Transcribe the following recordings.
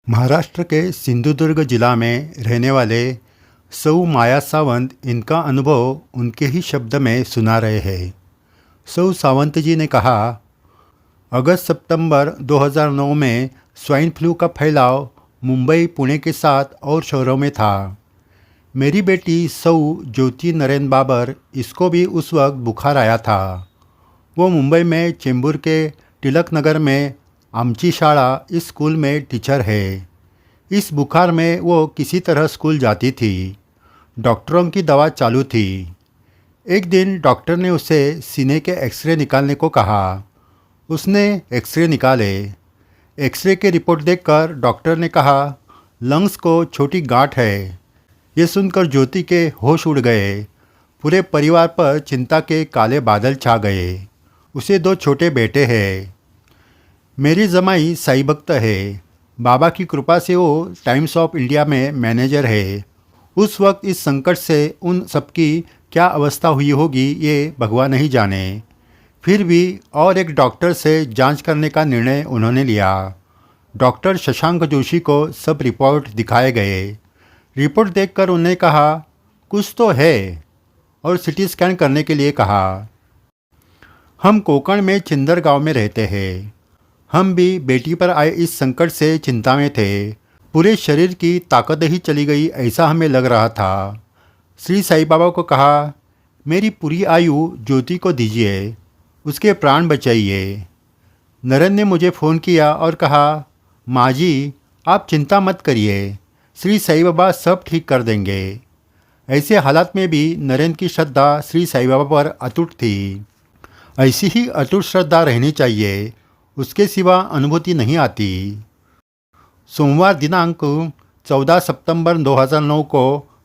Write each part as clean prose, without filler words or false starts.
महाराष्ट्र के सिंधुदुर्ग जिला में रहने वाले सौ माया सावंत इनका अनुभव उनके ही शब्द में सुना रहे हैं। सौ सावंत जी ने कहा, अगस्त सितंबर 2009 में स्वाइन फ्लू का फैलाव मुंबई, पुणे के साथ और शहरों में था। मेरी बेटी सौ ज्योति नरेन बाबर, इसको भी उस वक्त बुखार आया था। वो मुंबई में चेंबूर के तिलक नगर में आमची शाला इस स्कूल में टीचर है। इस बुखार में वो किसी तरह स्कूल जाती थी। डॉक्टरों की दवा चालू थी। एक दिन डॉक्टर ने उसे सीने के एक्सरे निकालने को कहा। उसने एक्सरे निकाले। एक्सरे की रिपोर्ट देखकर डॉक्टर ने कहा, लंग्स को छोटी गांठ है। ये सुनकर ज्योति के होश उड़ गए। पूरे परिवार पर चिंता के काले बादल छा गए। उसे 2 छोटे बेटे हैं। मेरी जमाई साई भक्त है। बाबा की कृपा से वो टाइम्स ऑफ इंडिया में मैनेजर है। उस वक्त इस संकट से उन सबकी क्या अवस्था हुई होगी ये भगवान नहीं जाने। फिर भी और एक डॉक्टर से जांच करने का निर्णय उन्होंने लिया। डॉक्टर शशांक जोशी को सब रिपोर्ट दिखाए गए। रिपोर्ट देखकर उन्होंने कहा, कुछ तो है, और सिटी स्कैन करने के लिए कहा। हम कोकण में चिंदर गांव में रहते हैं। हम भी बेटी पर आए इस संकट से चिंता में थे। पूरे शरीर की ताकत ही चली गई ऐसा हमें लग रहा था। श्री साईं बाबा को कहा, मेरी पूरी आयु ज्योति को दीजिए, उसके प्राण बचाइए। नरेन ने मुझे फ़ोन किया और कहा, माँ जी आप चिंता मत करिए, श्री साईं बाबा सब ठीक कर देंगे। ऐसे हालात में भी नरेन की श्रद्धा श्री साईं बाबा पर अटूट थी। ऐसी ही अटूट श्रद्धा रहनी चाहिए, उसके सिवा अनुभूति नहीं आती। सोमवार दिनांक 14 सितंबर 2009 को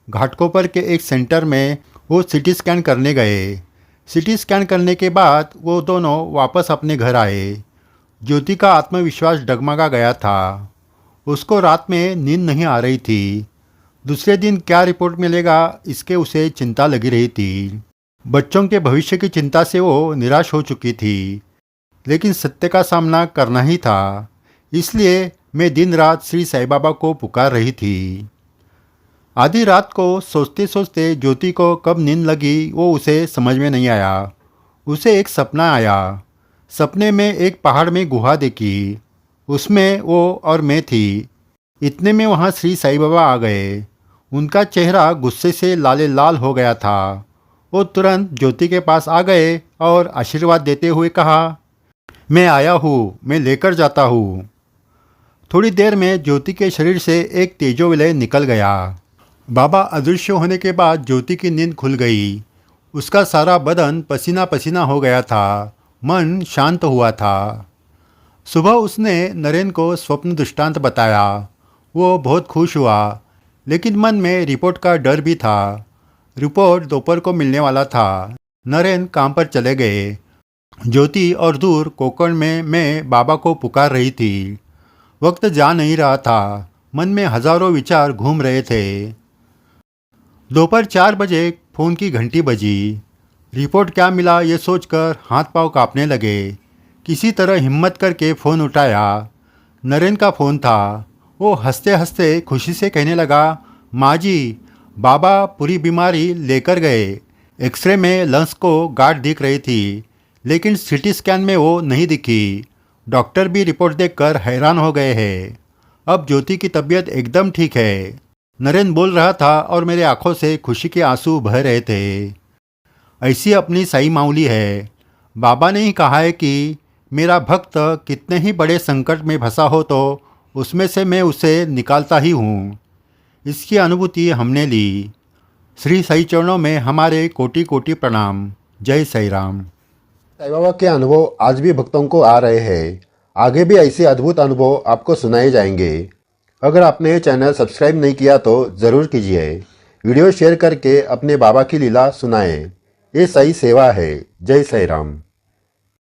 घाटकोपर के एक सेंटर में वो सिटी स्कैन करने गए। सिटी स्कैन करने के बाद वो दोनों वापस अपने घर आए। ज्योति का आत्मविश्वास डगमगा गया था। उसको रात में नींद नहीं आ रही थी। दूसरे दिन क्या रिपोर्ट मिलेगा इसके उसे चिंता लगी रही थी। बच्चों के भविष्य की चिंता से वो निराश हो चुकी थी, लेकिन सत्य का सामना करना ही था। इसलिए मैं दिन रात श्री साईं बाबा को पुकार रही थी। आधी रात को सोचते सोचते ज्योति को कब नींद लगी वो उसे समझ में नहीं आया। उसे एक सपना आया। सपने में एक पहाड़ में गुहा देखी। उसमें वो और मैं थी। इतने में वहाँ श्री साईं बाबा आ गए। उनका चेहरा गुस्से से लाले लाल हो गया था। वो तुरंत ज्योति के पास आ गए और आशीर्वाद देते हुए कहा, मैं आया हूँ, मैं लेकर जाता हूँ। थोड़ी देर में ज्योति के शरीर से एक तेजोविलय निकल गया। बाबा अदृश्य होने के बाद ज्योति की नींद खुल गई। उसका सारा बदन पसीना पसीना हो गया था। मन शांत हुआ था। सुबह उसने नरेन को स्वप्न दृष्टांत बताया। वो बहुत खुश हुआ, लेकिन मन में रिपोर्ट का डर भी था। रिपोर्ट दोपहर को मिलने वाला था। नरेन काम पर चले गए। ज्योति और दूर कोकण में मैं बाबा को पुकार रही थी। वक्त जा नहीं रहा था। मन में हजारों विचार घूम रहे थे। दोपहर 4 बजे फ़ोन की घंटी बजी। रिपोर्ट क्या मिला ये सोचकर हाथ पांव कांपने लगे। किसी तरह हिम्मत करके फ़ोन उठाया। नरेन का फ़ोन था। वो हंसते हंसते खुशी से कहने लगा, माँ जी बाबा पूरी बीमारी लेकर गए। एक्सरे में लंग्स को गांठ दिख रही थी, लेकिन सिटी स्कैन में वो नहीं दिखी। डॉक्टर भी रिपोर्ट देखकर हैरान हो गए हैं। अब ज्योति की तबीयत एकदम ठीक है। नरेन बोल रहा था और मेरे आंखों से खुशी के आंसू बह रहे थे। ऐसी अपनी साई माऊली है। बाबा ने ही कहा है कि मेरा भक्त कितने ही बड़े संकट में फंसा हो तो उसमें से मैं उसे निकालता ही हूँ। इसकी अनुभूति हमने ली। श्री साई चरणों में हमारे कोटि कोटि प्रणाम। जय साई राम। साईं बाबा के अनुभव आज भी भक्तों को आ रहे हैं। आगे भी ऐसे अद्भुत अनुभव आपको सुनाए जाएंगे। अगर आपने ये चैनल सब्सक्राइब नहीं किया तो ज़रूर कीजिए। वीडियो शेयर करके अपने बाबा की लीला सुनाएं। ये सही सेवा है। जय साईं राम।